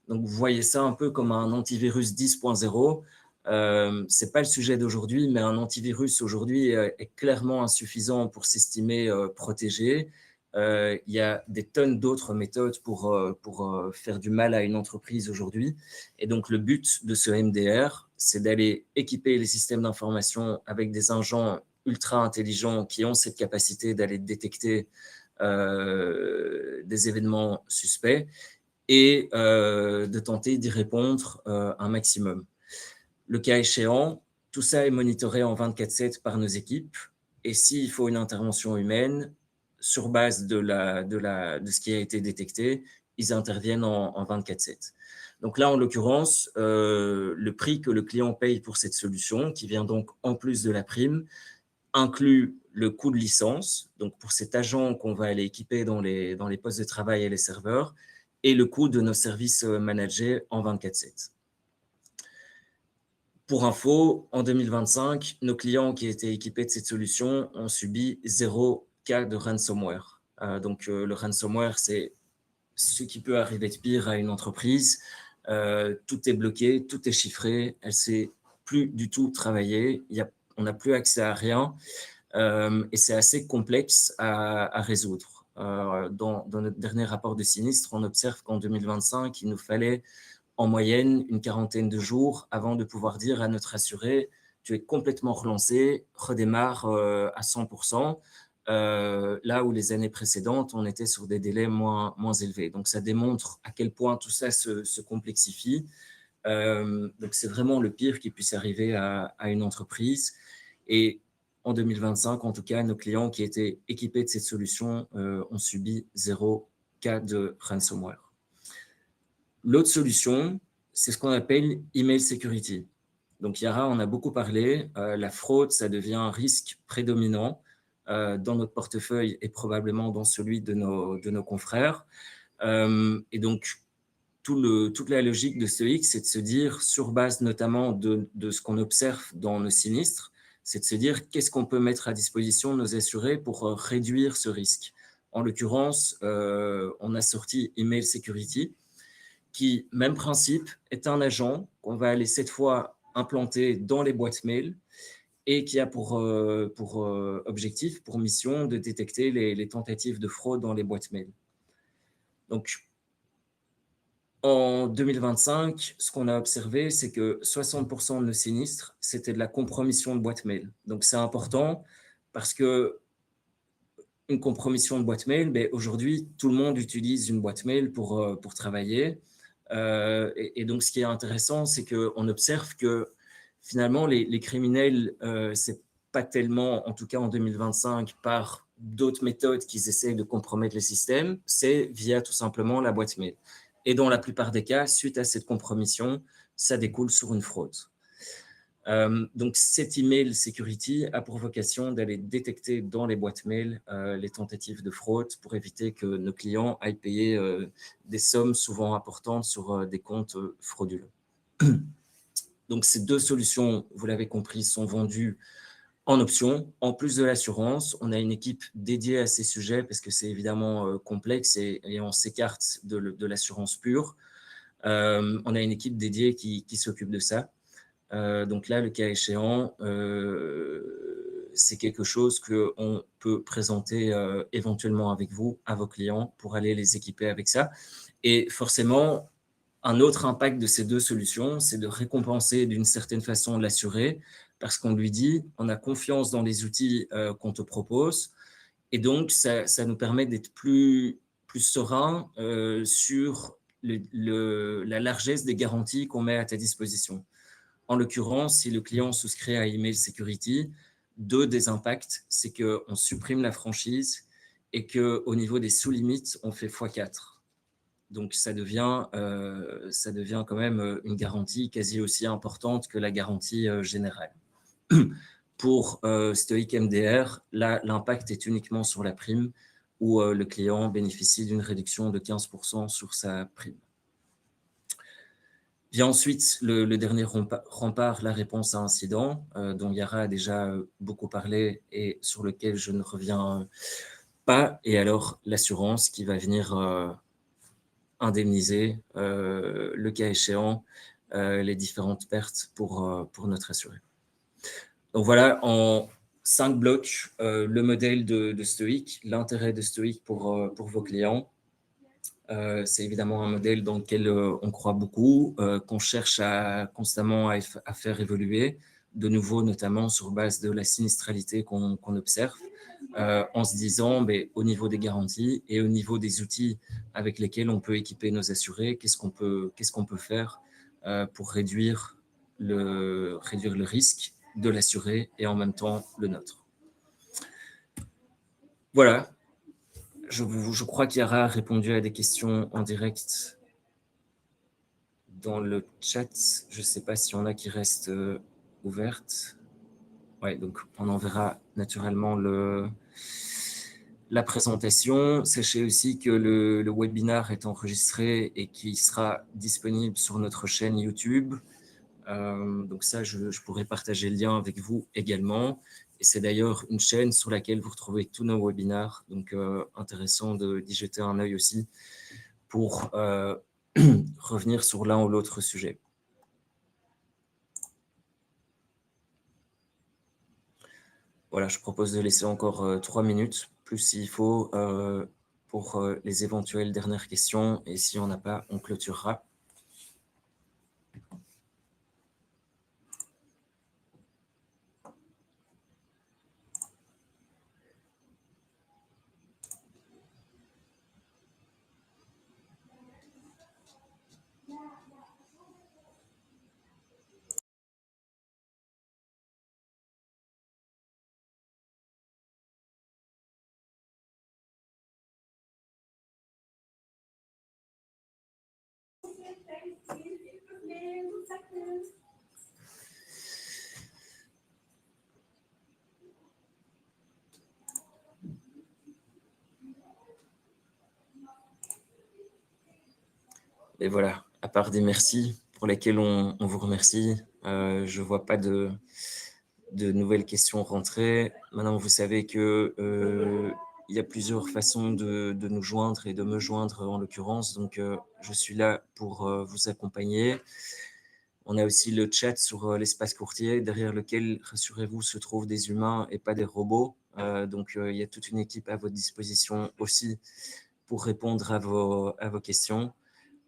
Donc, vous voyez ça un peu comme un antivirus 10.0. Ce n'est pas le sujet d'aujourd'hui, mais un antivirus aujourd'hui est clairement insuffisant pour s'estimer protégé. Il y a des tonnes d'autres méthodes pour faire du mal à une entreprise aujourd'hui. Et donc, le but de ce MDR, c'est d'aller équiper les systèmes d'information avec des agents ultra intelligents qui ont cette capacité d'aller détecter des événements suspects et de tenter d'y répondre un maximum. Le cas échéant, tout ça est monitoré en 24/7 par nos équipes, et s'il faut une intervention humaine, sur base de ce qui a été détecté, ils interviennent en 24/7. Donc là, en l'occurrence, le prix que le client paye pour cette solution, qui vient donc en plus de la prime, inclut le coût de licence, donc pour cet agent qu'on va aller équiper dans les postes de travail et les serveurs, et le coût de nos services managés en 24/7. Pour info, en 2025, nos clients qui étaient équipés de cette solution ont subi 0 cas de ransomware. Donc, le ransomware, c'est ce qui peut arriver de pire à une entreprise. Tout est bloqué, tout est chiffré, elle ne sait plus du tout travailler, on n'a plus accès à rien. Et c'est assez complexe à résoudre. Dans notre dernier rapport de sinistre, on observe qu'en 2025, il nous fallait en moyenne une quarantaine de jours avant de pouvoir dire à notre assuré, tu es complètement relancé, redémarre à 100%, là où les années précédentes, on était sur des délais moins élevés. Donc, ça démontre à quel point tout ça se complexifie. Donc, c'est vraiment le pire qui puisse arriver à une entreprise. Et en 2025, en tout cas, nos clients qui étaient équipés de cette solution ont subi 0 cas de ransomware. L'autre solution, c'est ce qu'on appelle email security. Donc, Yara, on a beaucoup parlé. La fraude, ça devient un risque prédominant dans notre portefeuille et probablement dans celui de nos confrères. Et donc, toute la logique de Stoic, c'est de se dire, sur base notamment de ce qu'on observe dans nos sinistres, c'est de se dire qu'est-ce qu'on peut mettre à disposition de nos assurés pour réduire ce risque. En l'occurrence, on a sorti Email Security, qui, même principe, est un agent qu'on va aller cette fois implanter dans les boîtes mail et qui a pour objectif, pour mission, de détecter les tentatives de fraude dans les boîtes mail. Donc, en 2025, ce qu'on a observé, c'est que 60% de nos sinistres, c'était de la compromission de boîte mail. Donc, c'est important parce que une compromission de boîte mail, ben, aujourd'hui, tout le monde utilise une boîte mail pour travailler. Et donc, ce qui est intéressant, c'est qu'on observe que finalement, les criminels, c'est pas tellement, en tout cas en 2025, par d'autres méthodes qu'ils essaient de compromettre les systèmes, c'est via tout simplement la boîte mail. Et dans la plupart des cas, suite à cette compromission, ça découle sur une fraude. Donc, cet email security a pour vocation d'aller détecter dans les boîtes mail les tentatives de fraude pour éviter que nos clients aillent payer des sommes souvent importantes sur des comptes frauduleux. Donc, ces deux solutions, vous l'avez compris, sont vendues en option. En plus de l'assurance, on a une équipe dédiée à ces sujets parce que c'est évidemment complexe et on s'écarte de l'assurance pure. On a une équipe dédiée qui s'occupe de ça. Donc là, le cas échéant, c'est quelque chose qu'on peut présenter éventuellement avec vous, à vos clients, pour aller les équiper avec ça. Et forcément, un autre impact de ces deux solutions, c'est de récompenser d'une certaine façon l'assuré, parce qu'on lui dit, on a confiance dans les outils qu'on te propose, et donc ça nous permet d'être plus serein sur la largesse des garanties qu'on met à ta disposition. En l'occurrence, si le client souscrit à Email Security, deux des impacts, c'est qu'on supprime la franchise et qu'au niveau des sous-limites, on fait x4. Donc, ça devient quand même une garantie quasi aussi importante que la garantie générale. Pour Stoic MDR, là, l'impact est uniquement sur la prime où le client bénéficie d'une réduction de 15% sur sa prime. Vient ensuite le dernier rempart, la réponse à incident, dont Yara a déjà beaucoup parlé et sur lequel je ne reviens pas. Et alors, l'assurance qui va venir indemniser, le cas échéant, les différentes pertes pour notre assuré. Donc voilà, en 5 blocs, le modèle de Stoic, l'intérêt de Stoic pour vos clients. C'est évidemment un modèle dans lequel on croit beaucoup, qu'on cherche constamment à faire évoluer, de nouveau notamment sur base de la sinistralité qu'on observe, en se disant au niveau des garanties et au niveau des outils avec lesquels on peut équiper nos assurés, qu'est-ce qu'on peut faire pour réduire le risque de l'assuré et en même temps le nôtre. Voilà. Je crois qu'Yara a répondu à des questions en direct dans le chat. Je ne sais pas s'il y en a qui restent ouvertes. Ouais, donc on enverra naturellement la présentation. Sachez aussi que le webinaire est enregistré et qu'il sera disponible sur notre chaîne YouTube. Donc ça, je pourrais partager le lien avec vous également. Et c'est d'ailleurs une chaîne sur laquelle vous retrouvez tous nos webinaires. Donc intéressant d'y jeter un œil aussi pour revenir sur l'un ou l'autre sujet. Voilà, je propose de laisser encore 3 minutes, plus s'il faut, pour les éventuelles dernières questions. Et si on n'a pas, on clôturera. Et voilà, à part des merci pour lesquels on vous remercie, je ne vois pas de nouvelles questions rentrer. Maintenant, vous savez que il y a plusieurs façons de nous joindre et de me joindre en l'occurrence. Donc, je suis là pour vous accompagner. On a aussi le chat sur l'espace courtier, derrière lequel, rassurez-vous, se trouvent des humains et pas des robots. Donc, il y a toute une équipe à votre disposition aussi pour répondre à vos questions.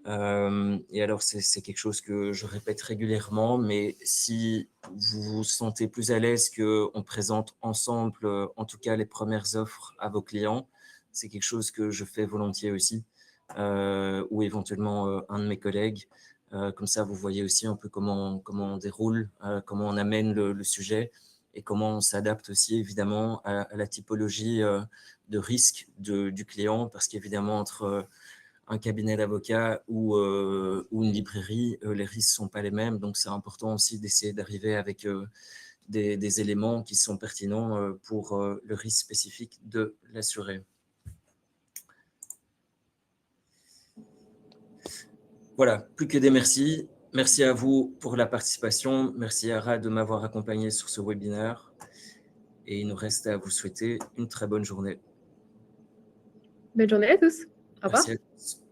Et alors, c'est quelque chose que je répète régulièrement, mais si vous vous sentez plus à l'aise qu'on présente ensemble, en tout cas, les premières offres à vos clients, c'est quelque chose que je fais volontiers aussi, ou éventuellement un de mes collègues. Comme ça, vous voyez aussi un peu comment on déroule, comment on amène le sujet et comment on s'adapte aussi, évidemment, à la typologie de risque du client, parce qu'évidemment, entre un cabinet d'avocats ou une librairie, les risques ne sont pas les mêmes. Donc, c'est important aussi d'essayer d'arriver avec des éléments qui sont pertinents pour le risque spécifique de l'assuré. Voilà, plus que des merci. Merci à vous pour la participation. Merci Yara de m'avoir accompagné sur ce webinaire. Et il nous reste à vous souhaiter une très bonne journée. Bonne journée à tous. Au revoir. Merci à tous.